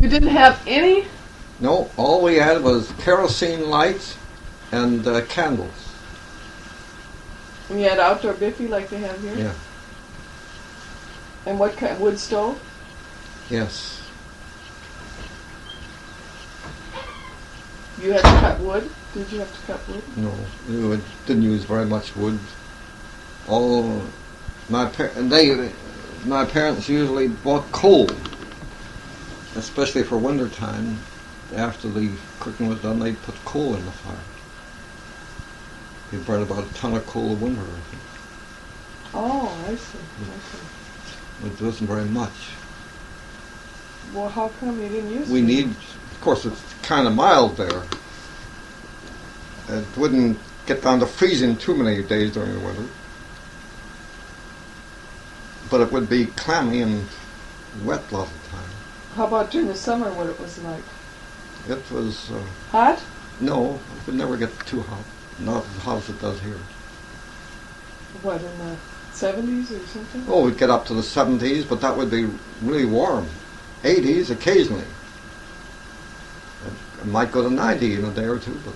You didn't have any? No, all we had was kerosene lights and candles. And you had outdoor biffy like they have here? Yeah. And what kind? Wood stove? Yes. You had to cut wood? Did you have to cut wood? No, we didn't use very much wood. All my parents usually bought coal, especially for winter time. After the cooking was done, they'd put coal in the fire. They burned about a ton of coal a winter, I think. Oh, I see. I see. It wasn't very much. Well, how come you didn't use it? We need, of course, it's kind of mild there. It wouldn't get down to freezing too many days during the winter. But it would be clammy and wet a lot of the time. How about during the summer, what it was like? It was... hot? No, it would never get too hot. Not as hot as it does here. What, in the 70s or something? Oh, we'd get up to the 70s, but that would be really warm. 80s occasionally. It might go to 90 in a day or two, but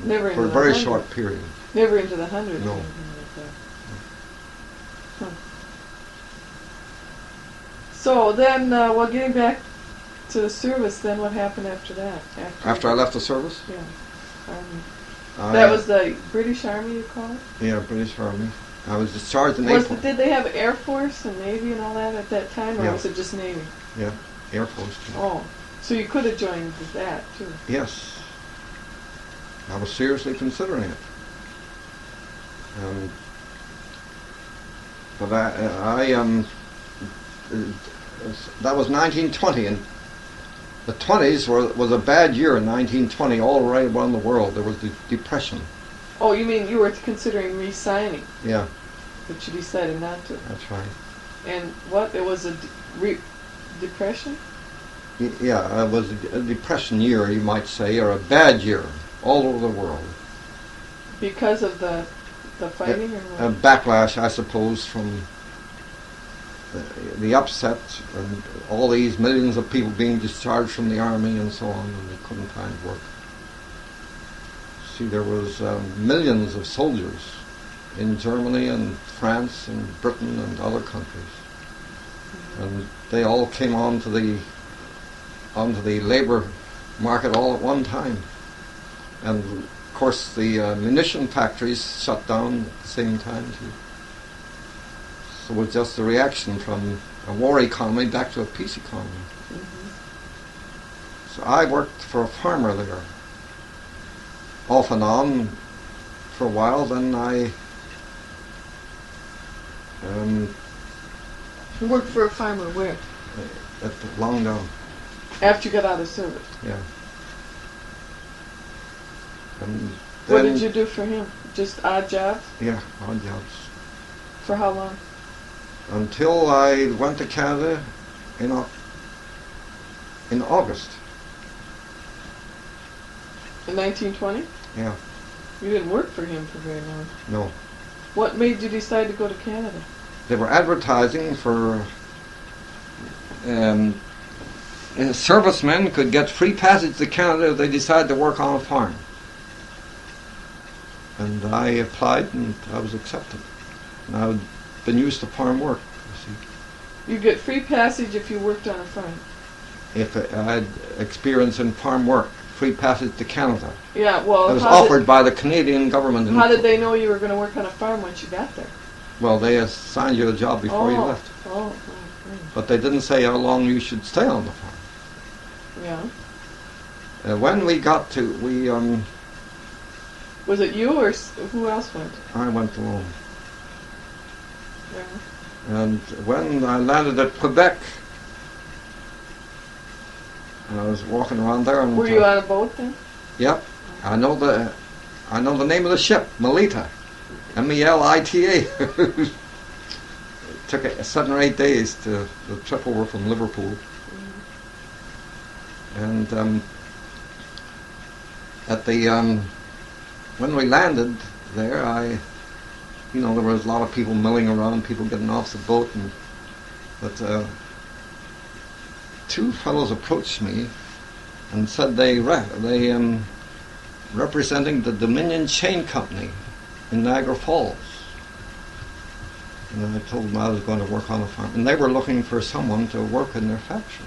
never for a very short period. Never into the hundreds. No. Or anything like that. Huh. So then, well, getting back to the service, then what happened after that? After I left the service? Yeah. That was the British Army, you call it? Yeah, British Army. I was discharged in April. Did they have Air Force and Navy and all that at that time, or Yeah. was it just Navy? Yeah, Air Force. Too. Oh, so you could have joined with that, too. Yes. I was seriously considering it. But that was 1920, and the 20s was a bad year in 1920 all right around the world. There was the Depression. Oh, you mean you were considering re-signing? Yeah. But you decided not to. That's right. And what? It was a depression? Yeah, it was a depression year, you might say, or a bad year all over the world. Because of the fighting, or what? A backlash, I suppose, from the upset and all these millions of people being discharged from the army and so on, and they couldn't find work. See, there was millions of soldiers in Germany and France and Britain and other countries, and they all came onto the labor market all at one time. And of course the munition factories shut down at the same time too. So it was just a reaction from a war economy back to a peace economy. Mm-hmm. So I worked for a farmer there, off and on for a while. Then I You worked for a farmer where? at Longdown. After you got out of service? Yeah. And What then, did you do for him? Just odd jobs? Yeah, odd jobs. For how long? Until I went to Canada in August. In 1920? Yeah. You didn't work for him for very long. No. What made you decide to go to Canada? They were advertising for servicemen could get free passage to Canada if they decided to work on a farm. And I applied and I was accepted. And I'd been used to farm work, you see. You get free passage if you worked on a farm. If I had experience in farm work, free passage to Canada. Yeah, well, It was offered by the Canadian government. How did they know you were going to work on a farm once you got there? Well, they assigned you a job before you left. Oh, But they didn't say how long you should stay on the farm. yeah. When we got to, Was it you or who else went? I went alone. Yeah. And when I landed at Quebec, I was walking around there. And were you on a boat then? Yep. I know the name of the ship, Melita. M-E-L-I-T-A. It took 7 or 8 days to the trip over from Liverpool. And at the when we landed there, there was a lot of people milling around, people getting off the boat, but two fellows approached me and said they representing the Dominion Chain Company in Niagara Falls. And I told them I was going to work on a farm, and they were looking for someone to work in their factory.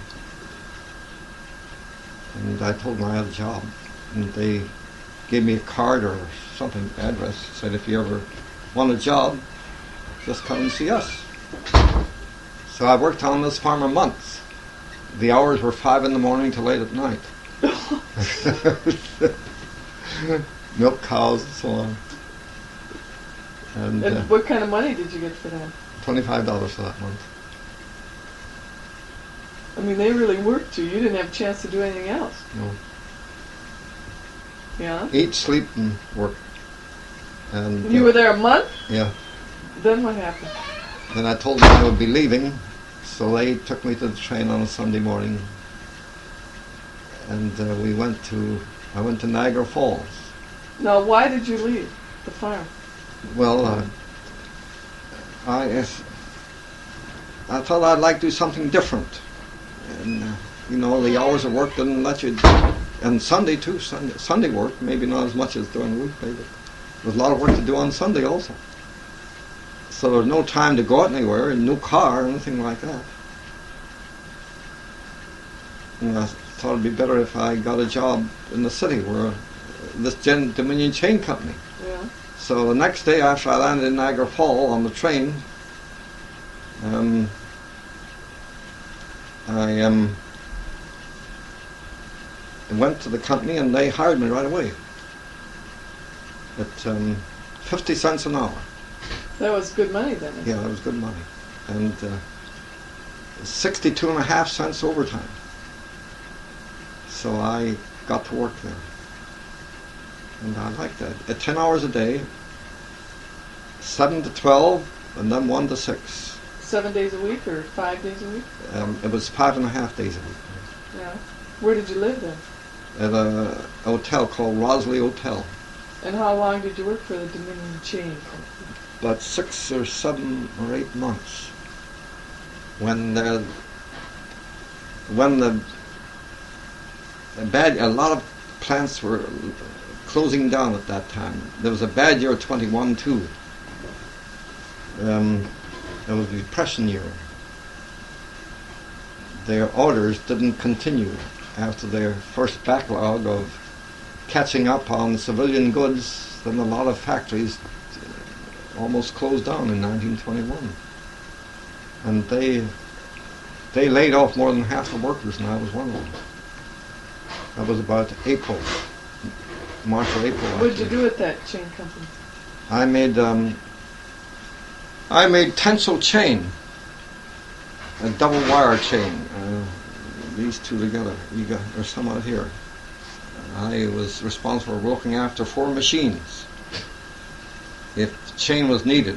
And I told them I had a job, and they gave me a card or something, address, said if you ever want a job, just come and see us. So I worked on this farm a month. The hours were 5 in the morning till 8 at night. Milk cows and so on. And what kind of money did you get for that? $25 for that month. I mean, they really worked you. You didn't have a chance to do anything else. No. Yeah? Eat, sleep, and work. And you were there a month? Yeah. Then what happened? Then I told them I would be leaving, so they took me to the train on a Sunday morning, and I went to Niagara Falls. Now, why did you leave the farm? Well, I thought I'd like to do something different, and the hours of work didn't let you, and Sunday too. Sunday work, maybe not as much as during the weekday, but there was a lot of work to do on Sunday also. So there was no time to go out anywhere, and no car or anything like that. And I thought it'd be better if I got a job in the city where this Dominion Chain Company. Yeah. So the next day after I landed in Niagara Falls on the train, I went to the company and they hired me right away at 50 cents an hour. That was good money then. Yeah, that was good money. And 62.5 cents overtime. So I got to work there. And I liked that. At 10 hours a day, 7 to 12, and then 1 to 6. 7 days a week or 5 days a week? It was 5.5 days a week. Yeah. Where did you live then? At a hotel called Rosley Hotel. And how long did you work for the Dominion Chain Company? About 6 or 7 or 8 months. When a lot of plants were closing down at that time. There was a bad year, 21 too. It was a depression year. Their orders didn't continue after their first backlog of catching up on civilian goods. Then a lot of factories almost closed down in 1921, and they laid off more than half the workers, and I was one of them. That was about March or April. What did you do at that chain company? I made tensile chain, a double wire chain. These two together. There's some out here. I was responsible for looking after 4 machines. If chain was needed,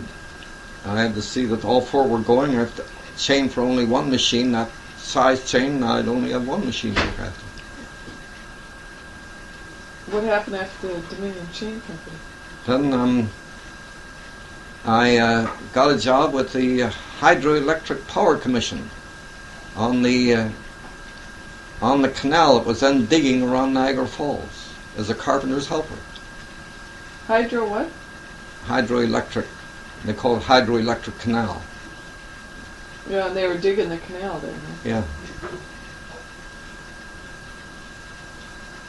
I had to see that all 4 were going, or if the chain for only one machine, that size chain, I'd only have 1 machine to look after. What happened after the Dominion Chain Company? Then I got a job with the Hydroelectric Power Commission on the canal that was then digging around Niagara Falls as a carpenter's helper. Hydro what? Hydroelectric. They call it Hydroelectric Canal. Yeah, and they were digging the canal there. Huh? Yeah.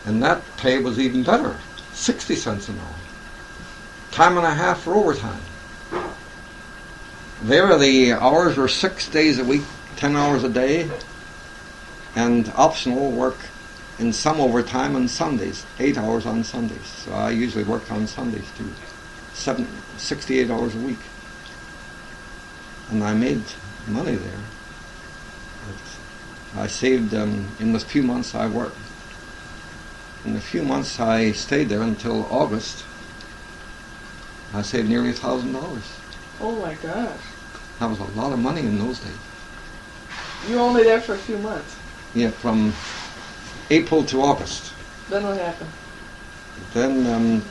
And that pay was even better, 60 cents an hour. Time and a half for overtime. There the hours were 6 days a week, 10 hours a day, and optional work in some overtime on Sundays, 8 hours on Sundays. So I usually worked on Sundays too, 68 hours a week. And I made money there. I saved in the few months I worked. In the few months I stayed there until August, I saved nearly $1,000. Oh my gosh. That was a lot of money in those days. You were only there for a few months? Yeah, from April to August. Then what happened? Then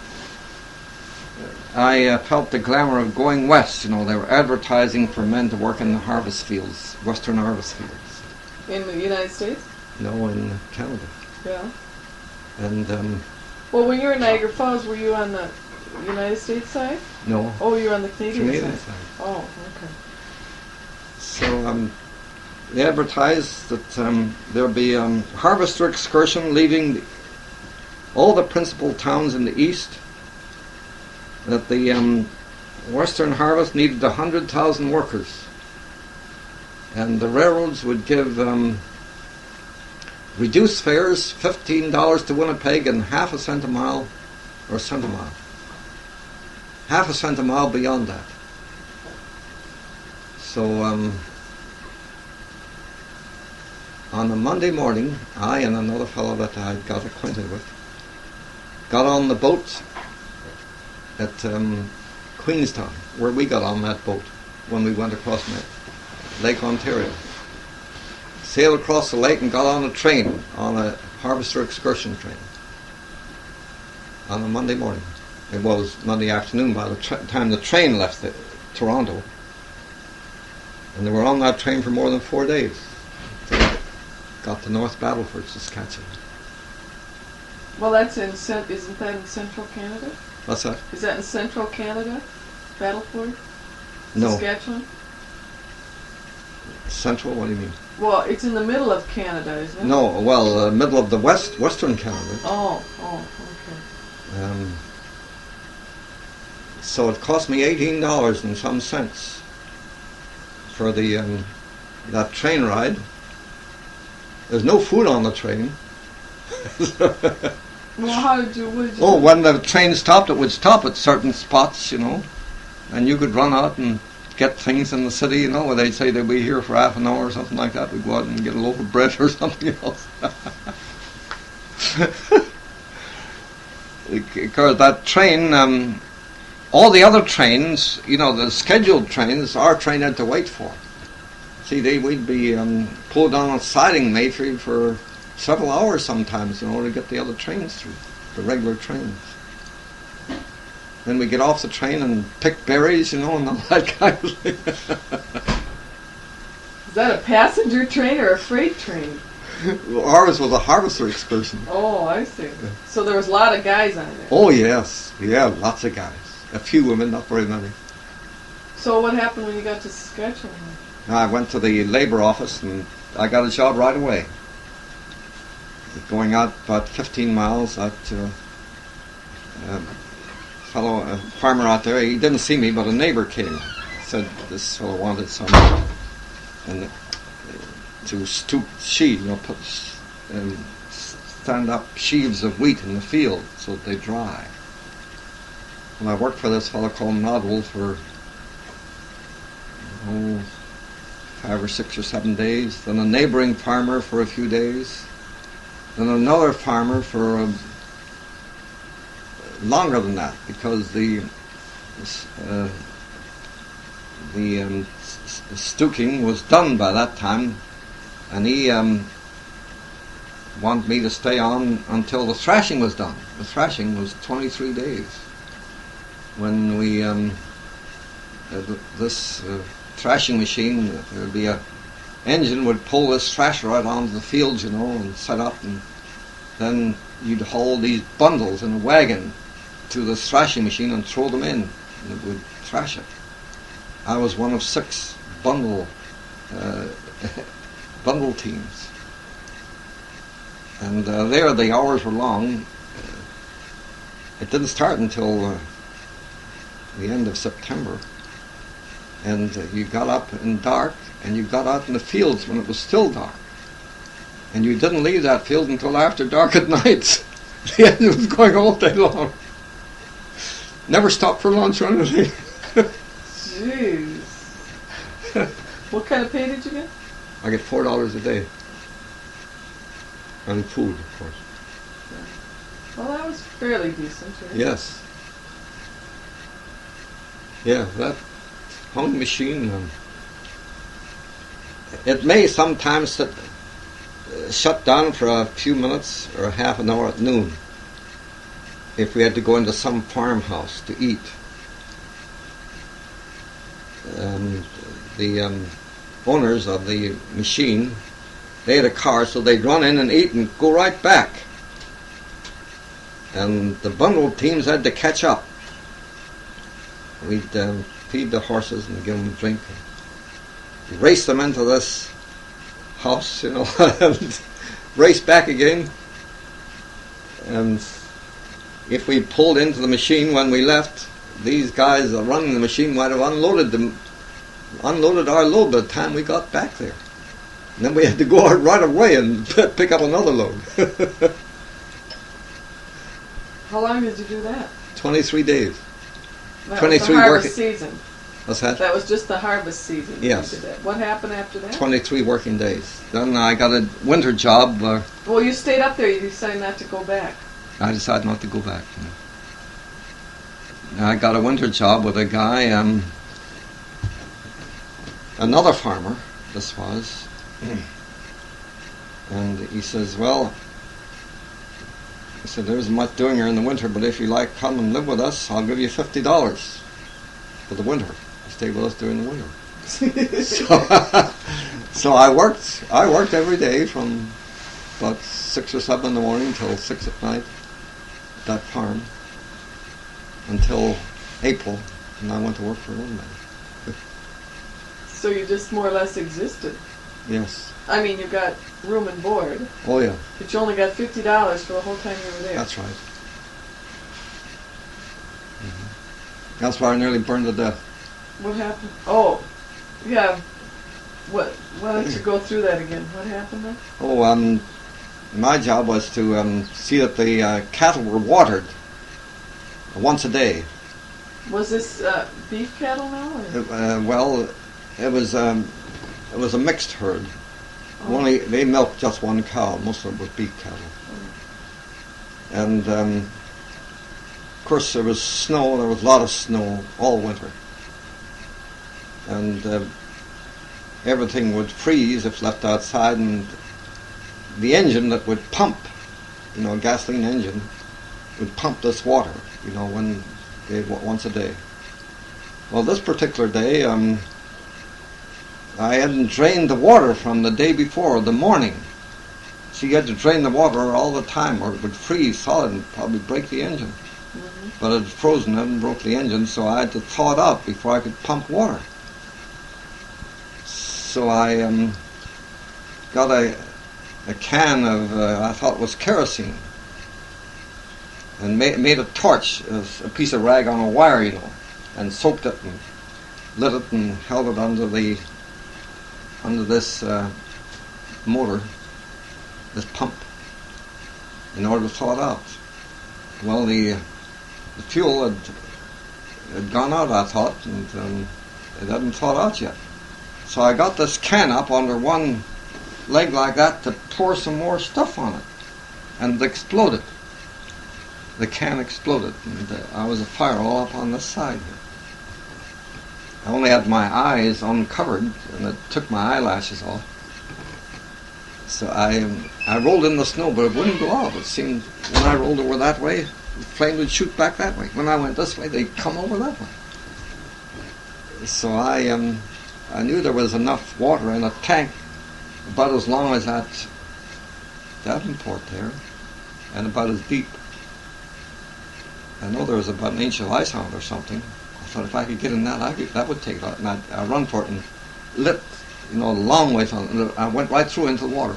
I felt the glamour of going west. They were advertising for men to work in the harvest fields, western harvest fields. In the United States? No, in Canada. Yeah. And Well, when you were in Niagara Falls, were you on the United States side? no, Oh, you were on the Canadian Canadian side. side. Oh, okay. So they advertised that there'll be harvester excursion leaving all the principal towns in the east. That the Western harvest needed 100,000 workers, and the railroads would give reduced fares, $15 to Winnipeg, and half a cent a mile, or a cent a mile. Half a cent a mile beyond that. So on a Monday morning, I and another fellow that I got acquainted with got on the boat at Queenstown, where we got on that boat when we went across Lake Ontario. Sailed across the lake and got on a train, on a harvester excursion train, on a Monday morning. It was Monday afternoon by the time the train left Toronto. And they were on that train for more than 4 days. Got to North Battleford, Saskatchewan. Well, that's isn't that in central Canada? What's that? Is that in central Canada? Battleford? No. Saskatchewan? Central? What do you mean? Well, it's in the middle of Canada, isn't it? No, well, middle of the western Canada. Oh, okay. So it cost me $18 and some cents for the that train ride. There's no food on the train. Well, what did you Oh, when the train stopped, it would stop at certain spots, and you could run out and get things in the city, where they'd say they'd be here for half an hour or something like that. We'd go out and get a loaf of bread or something else. Because that train, all the other trains, the scheduled trains, our train had to wait for. See, we'd be pulled on a siding maybe for several hours sometimes in order to get the other trains through, the regular trains. Then we get off the train and pick berries, and all that kind of thing. Is that a passenger train or a freight train? Well, ours was a harvester excursion. Oh, I see. So there was a lot of guys on it. Oh, yes. Yeah, lots of guys. A few women, not very many. So what happened when you got to Saskatchewan? I went to the labor office and I got a job right away. Going out about 15 miles, a farmer out there, he didn't see me, but a neighbor came. Said this fellow wanted some, and to stoop sheaves, stand up sheaves of wheat in the field so that they dry. And I worked for this fellow called Nodwell for 5 or 6 or 7 days, then a neighboring farmer for a few days, then another farmer for longer than that, because the stooking was done by that time, and he wanted me to stay on until the thrashing was done. The thrashing was 23 days. When we this thrashing machine, there would be a engine would pull this thrasher out onto the fields, and set up, and then you'd haul these bundles in a wagon to the thrashing machine and throw them in, and it would thrash it. I was one of 6 bundle teams, and there the hours were long. It didn't start until the end of September, and you got up in dark, and you got out in the fields when it was still dark, and you didn't leave that field until after dark at night. The engine was going all day long. Never stopped for lunch or anything. Jeez. What kind of pay did you get? I get $4 a day. And food, of course. Well, that was fairly decent, right? Yes. Yeah, that hung machine, it may sometimes shut down for a few minutes or a half an hour at noon if we had to go into some farmhouse to eat. The owners of the machine They had a car, so they'd run in and eat and go right back. And the bundle teams had to catch up. We'd feed the horses and give them a drink. Race them into this house, and race back again. And if we pulled into the machine when we left, these guys running the machine might have unloaded our load by the time we got back there. And then we had to go out right away and pick up another load. How long did you do that? 23 days. That 23 was the harvest working. season. What's that? That was just the harvest season. Yes. You did that. What happened after that? 23 working days. Then I got a winter job. Well, you stayed up there. You decided not to go back. I decided not to go back. I got a winter job with a guy, another farmer, this was. And he says, well, he said, there isn't much doing here in the winter, but if you like, come and live with us, I'll give you $50 for the winter. Stay with us during the winter. So I worked every day from about 6 or 7 in the morning till 6 at night at that farm until April, and I went to work for one man. So you just more or less existed. Yes. I mean, you got room and board, Oh yeah. but you only got $50 for the whole time you were there. That's right. That's why I nearly burned to death. What happened? Oh, yeah. Why don't you go through that again? What happened then? Oh, my job was to see that the cattle were watered once a day. Was this beef cattle now? Or? Well, it was a mixed herd. Oh. Only they milked just one cow. Most of it was beef cattle. Oh. And of course there was snow. There was a lot of snow all winter, and everything would freeze if left outside. And the engine that would pump, a gasoline engine, would pump this water. When once a day. Well, this particular day, I hadn't drained the water from the day before, the morning. So you had to drain the water all the time, or it would freeze solid and probably break the engine. Mm-hmm. But it had frozen and broke the engine, so I had to thaw it out before I could pump water. So I got a can of, I thought it was kerosene, and made a torch, a piece of rag on a wire, and soaked it and lit it and held it under this motor, this pump, in order to thaw it out. Well, the fuel had gone out, I thought, and it hadn't thawed out yet. So I got this can up under one leg like that to pour some more stuff on it, and it exploded. The can exploded, and I was afire all up on this side here. I only had my eyes uncovered, and it took my eyelashes off. So I rolled in the snow, but it wouldn't go off. It seemed when I rolled over that way, the flame would shoot back that way. When I went this way, they'd come over that way. So I knew there was enough water in a tank about as long as that Davenport there, and about as deep. I know there was about an inch of ice on it or something. I thought if I could get in that, that would take it out. And I run for it and lit, a long way from it. I went right through into the water.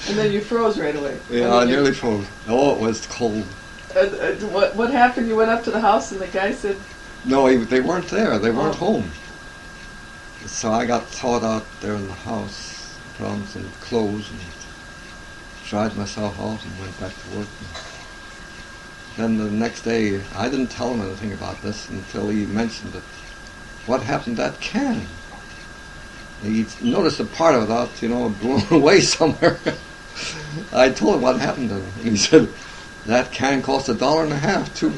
And then you froze right away. Yeah, I nearly froze. Oh, it was cold. What happened? You went up to the house and the guy said... No, they weren't there. They weren't home. So I got thawed out there in the house, put on some clothes and dried myself out and went back to work. Then the next day, I didn't tell him anything about this until he mentioned it. What happened to that can? He noticed a part of it out, blown away somewhere. I told him what happened to it. And he said, that can cost $1.50 too.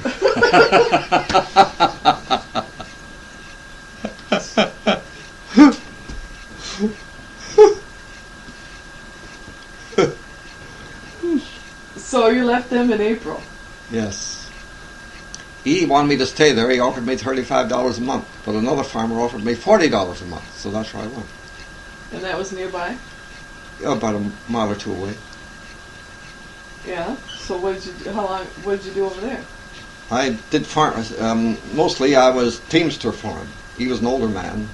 So you left them in April? Yes. He wanted me to stay there. He offered me $35 a month, but another farmer offered me $40 a month, so that's where I went. And that was nearby? About a mile or two away. Yeah. So what did you do? What did you do over there? I did farm. Mostly I was teamster for him. He was an older man.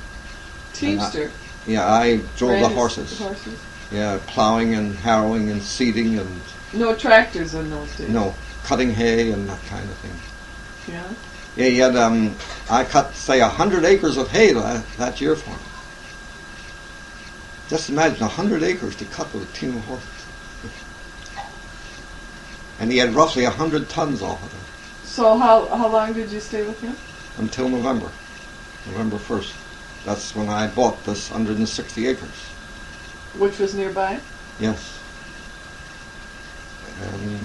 Teamster. Yeah, I drove Ran the his horses. Horses. Yeah, plowing and harrowing and seeding and No tractors in those days. no cutting hay and that kind of thing. Yeah. Yeah, he had. I cut say 100 acres of hay that year for him. Just imagine 100 acres to cut with a team of horses. And he had roughly 100 tons off of it. So how long did you stay with him? Until November 1st. That's when I bought this 160 acres. Which was nearby? Yes.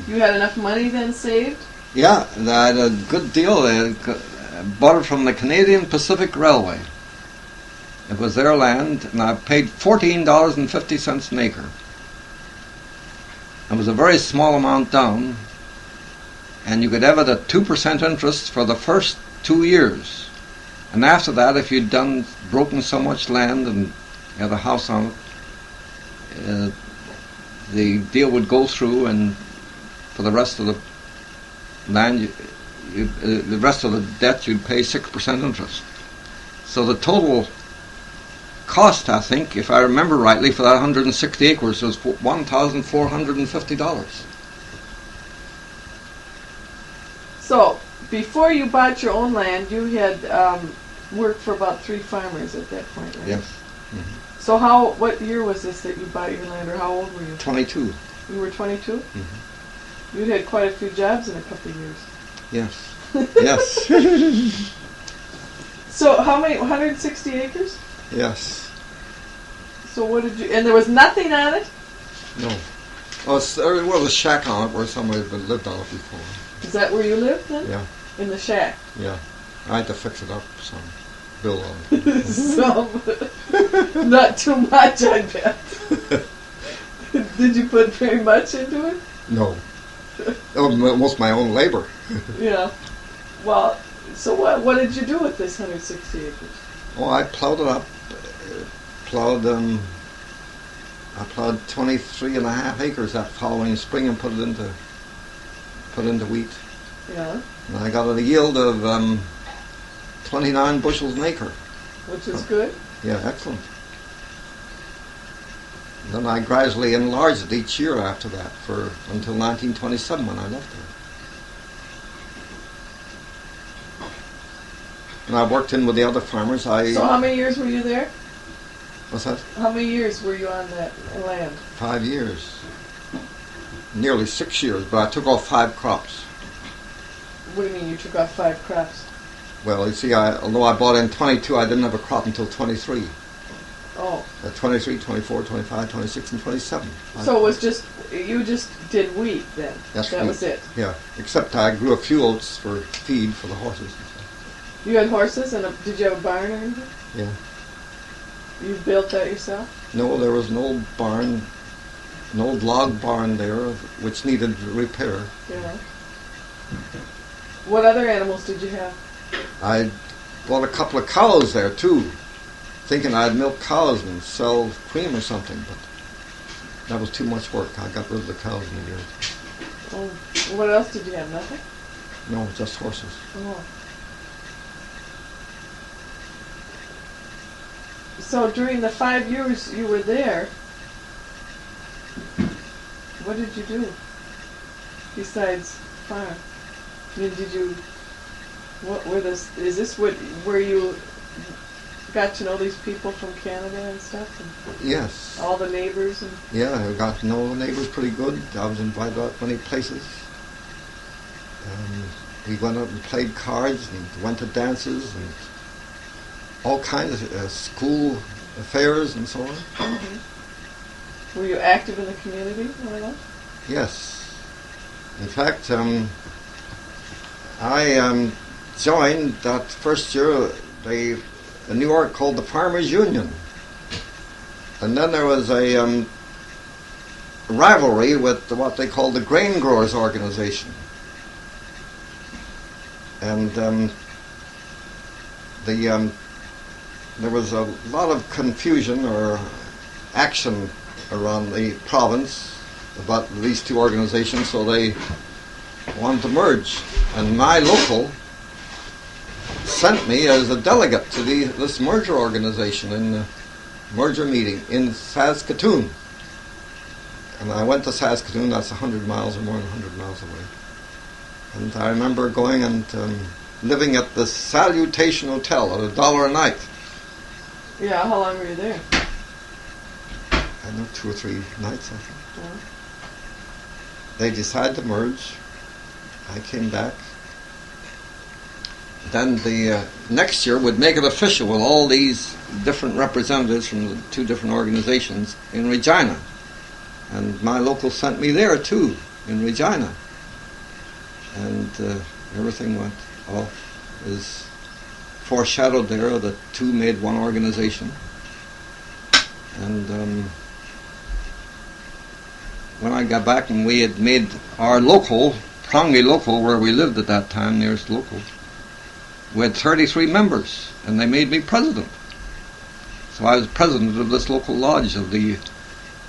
You had enough money then saved? Yeah, I had a good deal. I bought it from the Canadian Pacific Railway. It was their land, and I paid $14.50 an acre. It was a very small amount down, and you could have it at 2% interest for the first 2 years. And after that, if you'd broken so much land and had a house on it, the deal would go through, and for the rest of the land, the rest of the debt, you'd pay 6% interest. So the total cost, I think, if I remember rightly, for that 160 acres was $1,450. So, before you bought your own land, you had worked for about 3 farmers at that point, right? Yes. So what year was this that you bought your land, or how old were you? 22. You were 22? Mm-hmm. You'd had quite a few jobs in a couple of years. Yes. Yes. So how many, 160 acres? Yes. So what did you, and there was nothing on it? No. Well, there was a shack on it where somebody had lived on it before. Is that where you lived then? Yeah. In the shack? Yeah. I had to fix it up some. Build on it. Some. Not too much, I bet. Did you put very much into it? No. It was most my own labor. Yeah. Well, so what did you do with this 160 acres? Oh, I plowed it up. I plowed 23 and a half acres that following spring and put into wheat. Yeah. And I got a yield of 29 bushels an acre. Which is good? Yeah, excellent. And then I gradually enlarged it each year after that until 1927 when I left there. And I worked in with the other farmers. So how many years were you there? What's that? How many years were you on that land? 5 years. Nearly 6 years, but I took off 5 crops. What do you mean you took off 5 crops? Well, you see, although I bought in 22, I didn't have a crop until 23. Oh. 23, 24, 25, 26, and 27. So it was you just did wheat then? Yes, that wheat. was it? Yeah, except I grew a few oats for feed for the horses and stuff. You had horses, and did you have a barn or anything? Yeah. You built that yourself? No, there was an old barn, an old log barn there, which needed repair. Yeah. What other animals did you have? I bought a couple of cows there too, thinking I'd milk cows and sell cream or something, but that was too much work. I got rid of the cows in a year. Oh, what else did you have? Nothing? No, just horses. Oh. So during the 5 years you were there, what did you do besides farm? I mean, where you got to know these people from Canada and stuff? And Yes. all the neighbors? And Yeah, I got to know the neighbors pretty good. I was invited out many places. We went out and played cards and went to dances and all kinds of school affairs and so on. Were you active in the community? Yes. In fact, I joined that first year in New York called the Farmers Union. And then there was a rivalry with what they called the Grain Growers Organization. And there was a lot of confusion or action around the province about these two organizations, so they wanted to merge. And my local sent me as a delegate to this merger organization in the merger meeting in Saskatoon. And I went to Saskatoon, that's 100 miles or more than 100 miles away. And I remember going and living at the Salutation Hotel at $1 a night. Yeah, how long were you there? I don't know, 2 or 3 nights, I think. Yeah. They decided to merge. I came back. Then the next year would make it official with all these different representatives from the two different organizations in Regina. And my local sent me there too, in Regina. And everything went off as foreshadowed there. The two made one organization. And when I got back and we had made our local, Prongy local, where we lived at that time, nearest local, we had 33 members, and they made me president. So I was president of this local lodge of the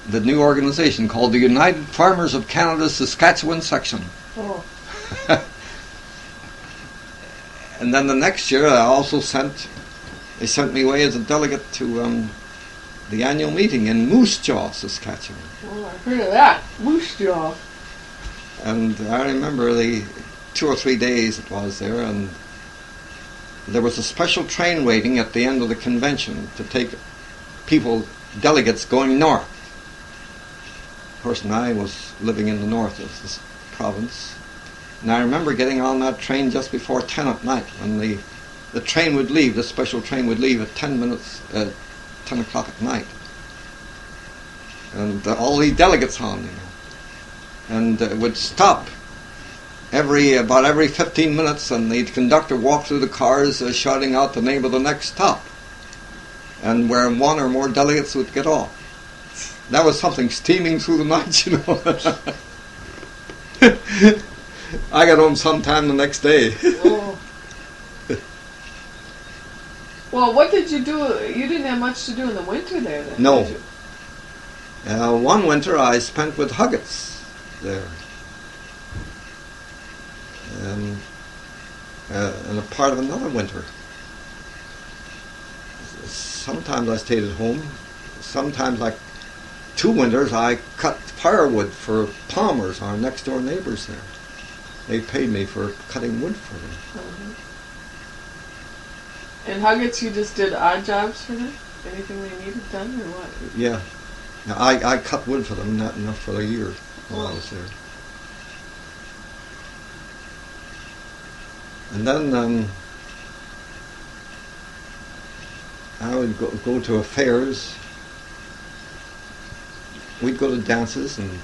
new organization called the United Farmers of Canada's Saskatchewan Section. Oh. And then the next year I also they sent me away as a delegate to the annual meeting in Moose Jaw, Saskatchewan. Oh, I heard of that. Moose Jaw. And I remember the 2 or 3 days it was there, and there was a special train waiting at the end of the convention to take delegates going north. Of course, and I was living in the north of this province. And I remember getting on that train just before 10 at night, when the train would leave, the special train would leave at 10 o'clock at night. And all the delegates on, and it would stop about every 15 minutes, and the conductor walked through the cars shouting out the name of the next stop, and where one or more delegates would get off. That was something, steaming through the night, I got home sometime the next day. Oh. Well, what did you do? You didn't have much to do in the winter there, then? No. Did you? One winter I spent with Huggets there. And a part of another winter. Sometimes I stayed at home. Sometimes, like 2 winters, I cut firewood for Palmers, our next door neighbors there. They paid me for cutting wood for them. Uh-huh. And Huggets, you just did odd jobs for them? Anything they needed done, or what? Yeah. Now, I cut wood for them, not enough for a year while I was there. And then I would go to affairs. We'd go to dances and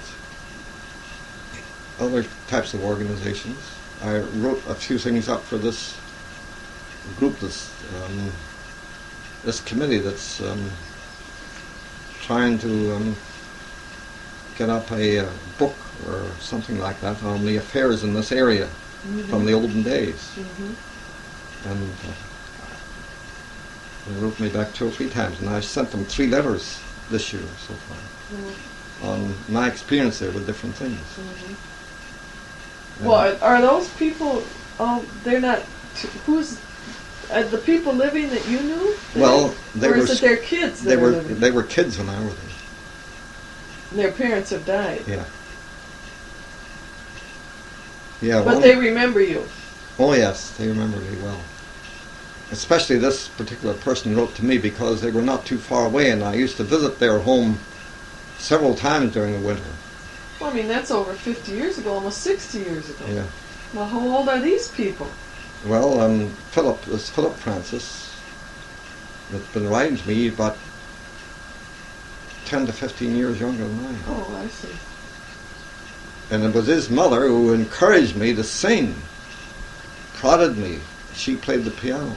other types of organizations. I wrote a few things up for this group, this committee that's trying to get up a book or something like that on the affairs in this area. Mm-hmm. From the olden days. Mm-hmm. And they wrote me back 2 or 3 times, and I sent them 3 letters this year so far on my experience there with different things. Mm-hmm. Well, are those people, they're not, who's, the people living that you knew? Well, they or were... is it their kids that were living? They were kids when I was there. Their parents have died? Yeah. Yeah, but they remember you. Oh yes, they remember me well. Especially this particular person wrote to me because they were not too far away, and I used to visit their home several times during the winter. Well, I mean, that's over 50 years ago, almost 60 years ago. Yeah. Well, how old are these people? Well, Philip Francis has been writing to me about 10 to 15 years younger than I am. Oh, I see. And it was his mother who encouraged me to sing, prodded me. She played the piano.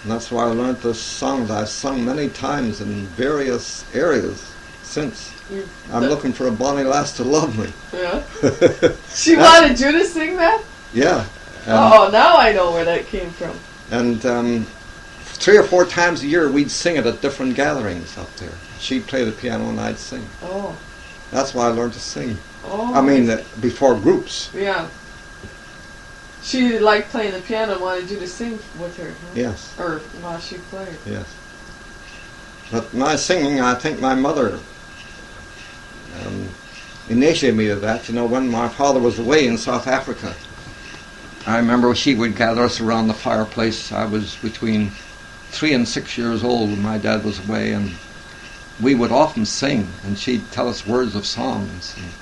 And that's why I learned those songs. I've sung many times in various areas since. I'm looking for a bonny lass to love me. Yeah? She wanted you to sing that? Yeah. Oh, now I know where that came from. And 3 or 4 times a year we'd sing it at different gatherings up there. She'd play the piano and I'd sing. Oh. That's why I learned to sing. Oh. I mean, before groups. Yeah. She liked playing the piano and wanted you to sing with her, huh? Yes. Or while she played. Yes. But my singing, I think my mother initiated me to that. You know, when my father was away in South Africa, I remember she would gather us around the fireplace. I was between 3 and 6 years old when my dad was away, and we would often sing, and she'd tell us words of songs, and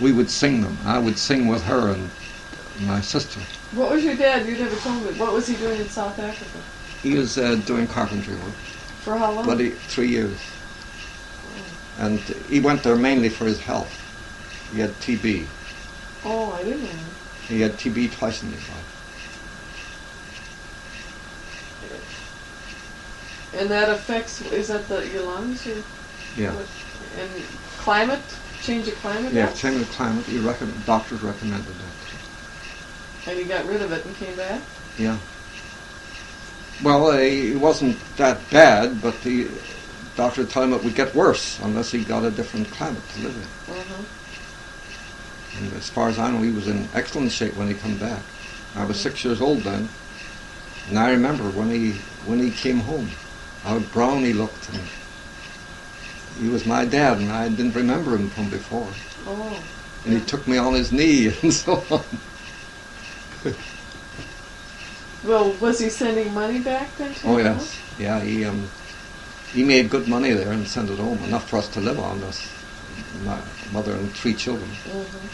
we would sing them. I would sing with her and my sister. What was your dad? You never told me. What was he doing in South Africa? He was doing carpentry work. For how long? 3 years. And he went there mainly for his health. He had TB. Oh, I didn't know. He had TB twice in his life. And that affects, is that your lungs? Or Yeah. what? And climate? Change of climate? Yeah, helps? change of climate. Doctors recommended that. And he got rid of it and came back? Yeah. Well, it wasn't that bad, but the doctor told him it would get worse unless he got a different climate to live in. Uh-huh. And as far as I know, he was in excellent shape when he came back. I was 6 years old then, and I remember when he came home, how brown he looked. And he was my dad, and I didn't remember him from before. Oh. And he took me on his knee and so on. Well, was he sending money back then to Oh you? yes, yeah. He made good money there and sent it home, enough for us to live on. Us, my mother and 3 children. Mm-hmm.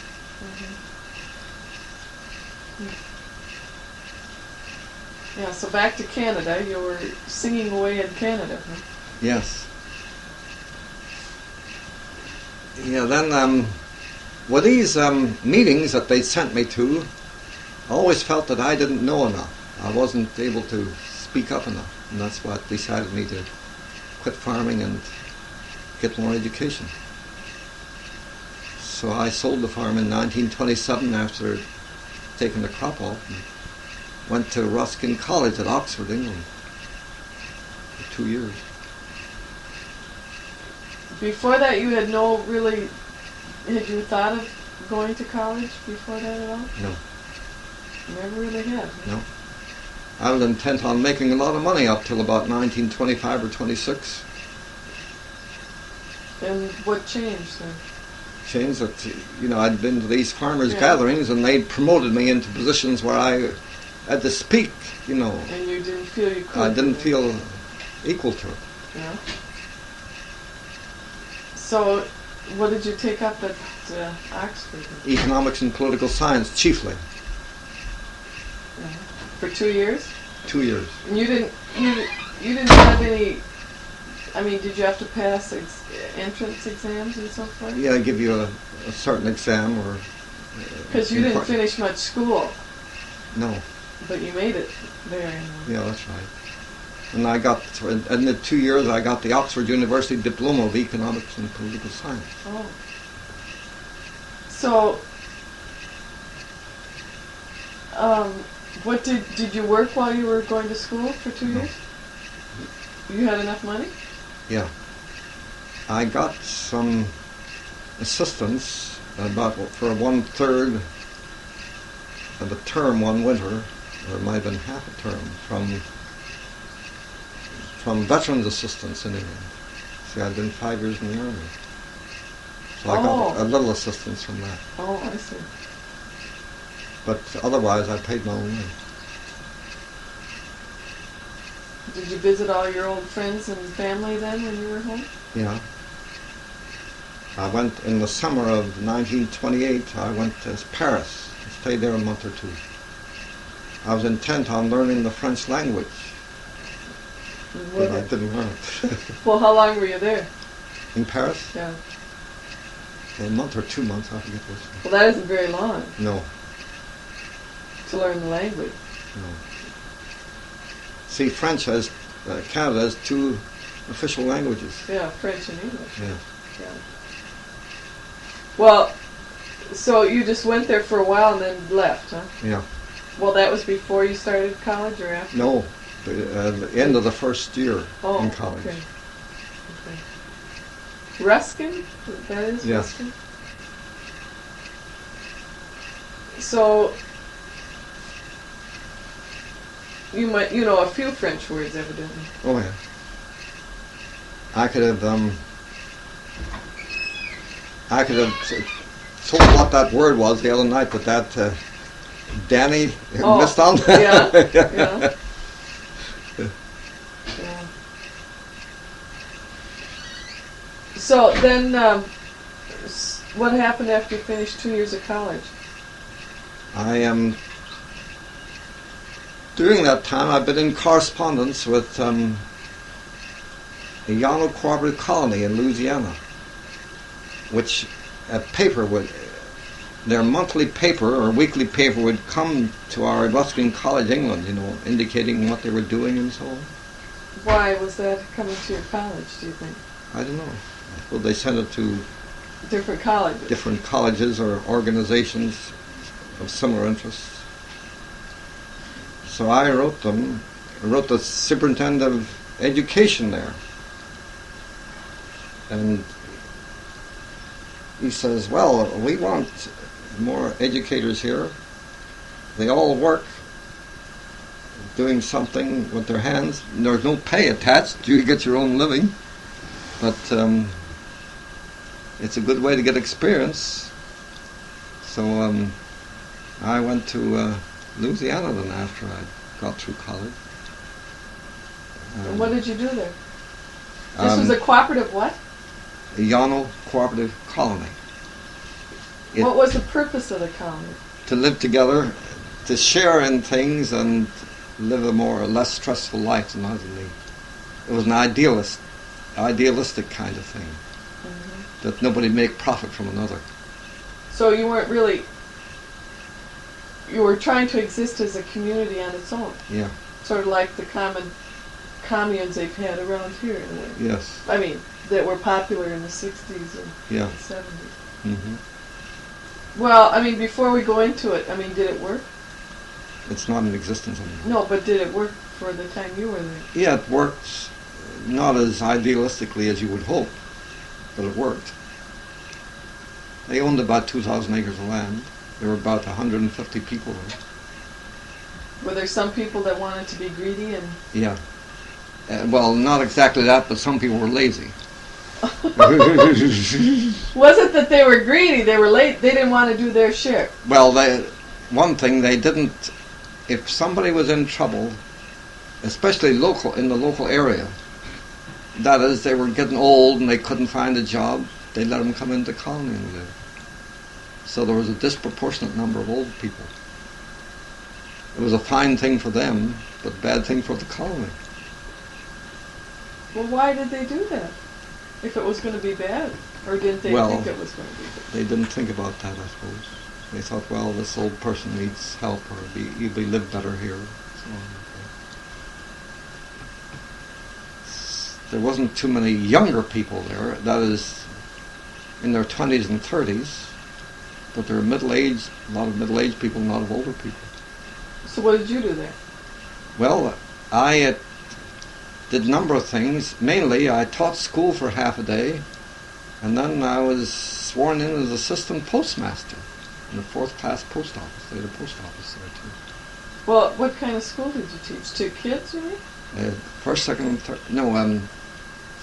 Yeah, so back to Canada. You were singing away in Canada, huh? Yes. Yeah. Then with these meetings that they sent me to, I always felt that I didn't know enough. I wasn't able to speak up enough, and that's what decided me to quit farming and get more education. So I sold the farm in 1927 after taking the crop off, and went to Ruskin College at Oxford, England, for 2 years. Before that, you had had you thought of going to college before that at all? No. Never really had. No. I was intent on making a lot of money up till about 1925 or 26. And what changed then? Changed that, I'd been to these farmers' Yeah. gatherings, and they'd promoted me into positions where I had to speak, And you didn't feel you could? I didn't feel equal to it. Yeah. So, what did you take up at Oxford? Economics and political science, chiefly. Yeah. For 2 years? 2 years. And you didn't have any. I mean, did you have to pass entrance exams and so forth? Yeah, I give you a certain exam or. Because you didn't finish much school, No. but you made it there. Yeah, that's right. And I got, in the 2 years, I got the Oxford University Diploma of Economics and Political Science. Oh. So, what did you work while you were going to school for 2 years? You had enough money? Yeah. I got some assistance for 1/3 of a term one winter, or it might have been half a term, from veterans assistance in England. See, I'd been 5 years in the Army. So I got a little assistance from that. Oh, I see. But otherwise, I paid my own way. Did you visit all your old friends and family then when you were home? Yeah. I went in the summer of 1928, I went to Paris. I stayed there a month or 2. I was intent on learning the French language, but I didn't learn it. Well, how long were you there? In Paris? Yeah. A month or 2 months, I forget which. Well, that isn't very long No, to learn the language. no. See, Canada has 2 official languages. Yeah, French and English. Yeah. Yeah. Well, so you just went there for a while and then left, huh? Yeah. Well, that was before you started college or after? No, the end of the first year in college. Okay. Ruskin? That is Yes. Ruskin? So, you know a few French words, evidently. Oh yeah. I could have told what that word was the other night, but that Danny missed on. Yeah. Yeah. Yeah. So then, what happened after you finished 2 years of college? I am during that time. I've been in correspondence with the Yano Cooperative Colony in Louisiana, which a paper would, their monthly paper or weekly paper would come to our Western College, England, indicating what they were doing and so on. Why was that coming to your college, do you think? I don't know. Well, they sent it to Different colleges. different colleges or organizations of similar interests. So I wrote them. I wrote the superintendent of education there. And he says, well, we want more educators here. They all work doing something with their hands. There's no pay attached. You get your own living. But it's a good way to get experience. So I went to Louisiana then after I got through college. And what did you do there? This was a cooperative what? A Yano Cooperative Colony. What was the purpose of the colony? To live together, to share in things and live a more or less stressful life than others lead. It was an idealistic kind of thing. Mm-hmm. That nobody make profit from another. So you weren't really, you were trying to exist as a community on its own. Yeah. Sort of like the communes they've had around here in a way. Yes. I mean, that were popular in the 60s and 70s. Mm-hmm. Well, I mean, before we go into it, I mean, did it work? It's not in existence anymore. No, but did it work for the time you were there? Yeah, it worked not as idealistically as you would hope, but it worked. They owned about 2,000 acres of land. There were about 150 people there. Were there some people that wanted to be greedy and... Yeah. Well, not exactly that, but some people were lazy. Wasn't that they were greedy, they were late, they didn't want to do their share. Well, one thing they didn't, if somebody was in trouble, especially in the local area, that is, they were getting old and they couldn't find a job, they let them come into the colony and live. So there was a disproportionate number of old people. It was a fine thing for them, but a bad thing for the colony. Well, why did they do that? If it was going to be bad? Or didn't they think it was going to be bad? They didn't think about that, I suppose. They thought, well, this old person needs help, or he'll live better here. So on. There wasn't too many younger people there, that is, in their 20s and 30s, but there were middle-aged, a lot of middle-aged people, and a lot of older people. So what did you do there? Well, I did a number of things. Mainly, I taught school for half a day, and then I was sworn in as assistant postmaster in the 4th class post office. They had a post office there, too. Well, what kind of school did you teach? To kids, you mean? 1st, 2nd, and 3rd, no,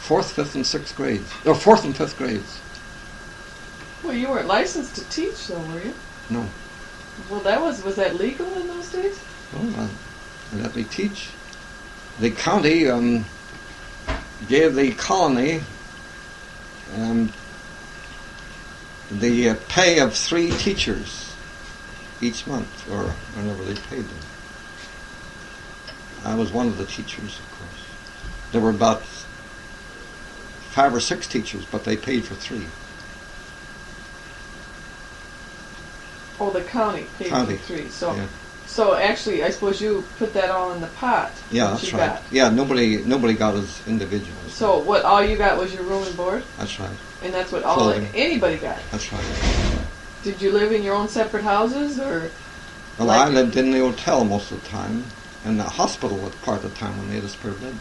4th, 5th, and 6th grades. No, 4th and 5th grades. Well, you weren't licensed to teach, though, were you? No. Well, was that legal in those days? Well, they let me teach. The county gave the colony the pay of 3 teachers each month, or whenever they paid them. I was one of the teachers, of course. There were about 5 or 6 teachers, but they paid for 3. Oh, the county paid for 3. So, yeah. So actually, I suppose you put that all in the pot. Yeah, that's right. Got. Yeah, nobody got as individuals. So what? All you got was your room and board. That's right. And that's what anybody got. That's right. Did you live in your own separate houses, or? Well, I lived in the hotel most of the time. in the hospital at part of the time when they had a spare bed.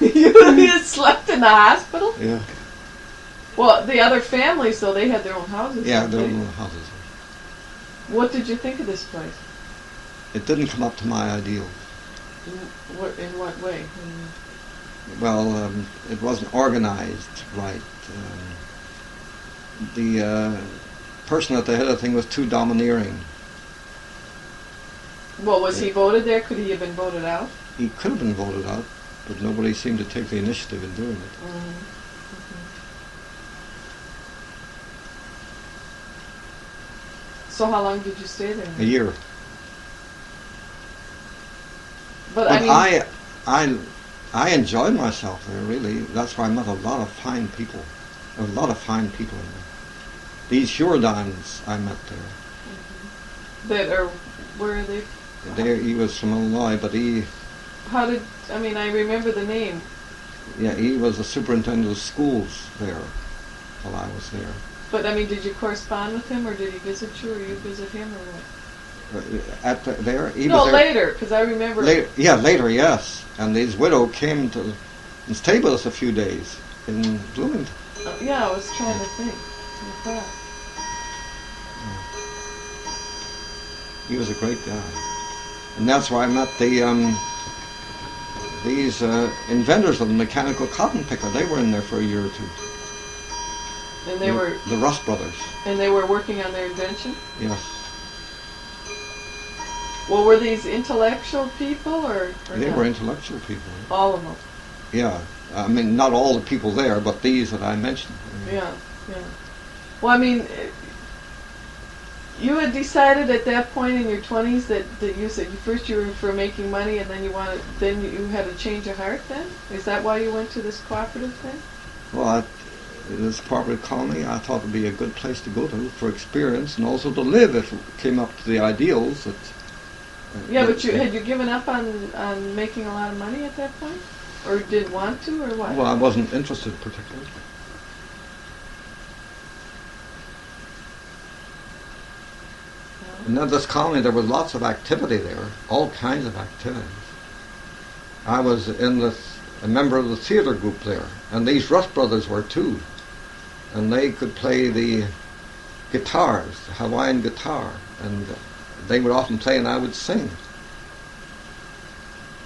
You slept in the hospital? Yeah. Well, the other families, though, they had their own houses. Yeah, didn't there they? were no houses. What did you think of this place? It didn't come up to my ideals. In what way? Well, it wasn't organized right. The person at the head of the thing was too domineering. Well, was he voted there? Could he have been voted out? He could have been voted out, but nobody seemed to take the initiative in doing it. Mm-hmm. So how long did you stay there? A year. But I mean, I enjoyed myself there, really. That's where I met a lot of fine people. A lot of fine people in there. These Hurons I met there. that are where are they? He was from Illinois, but I remember the name. Yeah, he was the superintendent of schools there while I was there. But I mean, did you correspond with him, or did he visit you, or you visit him, or what? There? He No, was there. later, because I remember. Later, yes. And his widow came to and stayed with us a few days in Bloomington. Yeah, I was trying to think. I thought. He was a great guy. And that's where I met these inventors of the mechanical cotton picker. They were in there for a year or two. And they were. The Russ brothers. And they were working on their invention? Yes. Well, were these intellectual people, or They not? were intellectual people. All of them. Yeah. I mean, not all the people there, but these that I mentioned. Yeah. Well, I mean, you had decided at that point in your 20s that you said first you were for making money, and then you had a change of heart. Then is that why you went to this cooperative thing? Well, this cooperative colony, I thought would be a good place to go to for experience and also to live if it came up to the ideals that. Yeah, but had you given up on making a lot of money at that point, or didn't want to, or what? Well, I wasn't interested particularly. And at this colony, there was lots of activity there, all kinds of activities. I was a member of the theater group there, and these Russ brothers were too, and they could play the guitars, the Hawaiian guitar, and they would often play and I would sing.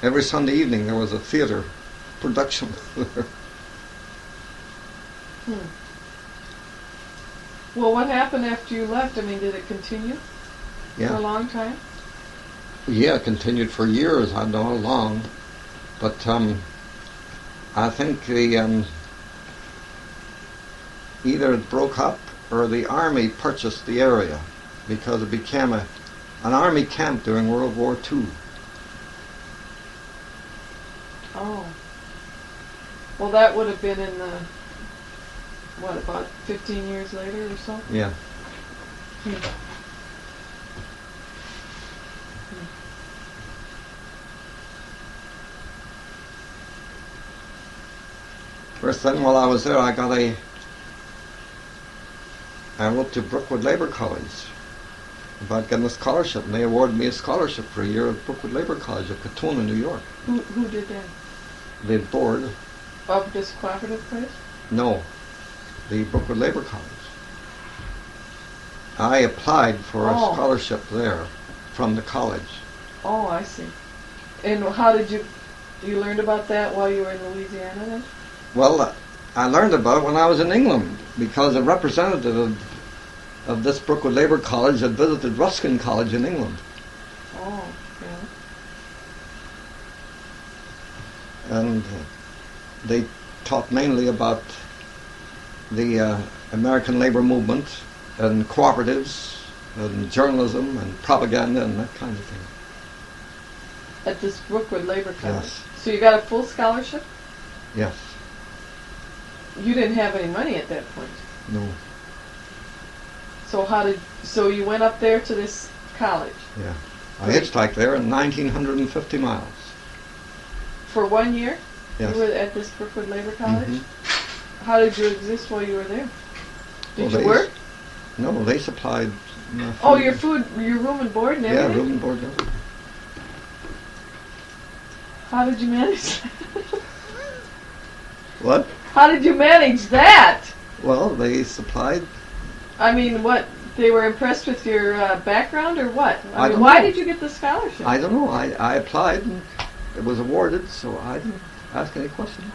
Every Sunday evening there was a theater production. Well, what happened after you left? I mean, did it continue for a long time? Yeah, it continued for years. I don't know how long. But I think either it broke up or the Army purchased the area because it became an Army camp during World War II. Oh. Well, that would have been in the, about 15 years later or so? Yeah. First then, while I was there, I wrote to Brookwood Labour College about getting a scholarship, and they awarded me a scholarship for a year at Brookwood Labour College at Katona, New York. Who did that? The board. Of this cooperative place? No, the Brookwood Labour College. I applied for a scholarship there from the college. Oh, I see. And how did you learned about that while you were in Louisiana then? Well, I learned about it when I was in England because a representative of this Brookwood Labour College had visited Ruskin College in England. Oh, yeah. And they taught mainly about the American labor movement and cooperatives and journalism and propaganda and that kind of thing. At this Brookwood Labour College? Yes. So you got a full scholarship? Yes. You didn't have any money at that point? No. So you went up there to this college? Yeah. I hitchhiked there in 1,950 miles. For 1 year? Yes. You were at this Brookwood Labour College? Mm-hmm. How did you exist while you were there? Did you work? No, they supplied my food. Oh, your food, your room and board and everything? Yeah, room and board and everything. How did you manage that? What? How did you manage that? Well, they supplied. I mean, what? They were impressed with your background, or what? I mean, don't why know. did you get the scholarship? I don't know. I applied and it was awarded, so I didn't ask any questions.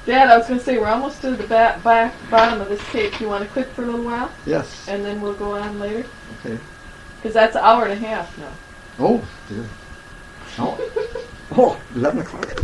Dad, I was going to say, we're almost to the bottom of this tape. Do you want to quit for a little while? Yes. And then we'll go on later? Okay. Because that's an hour and a half now. Oh, dear. Oh, 11 o'clock.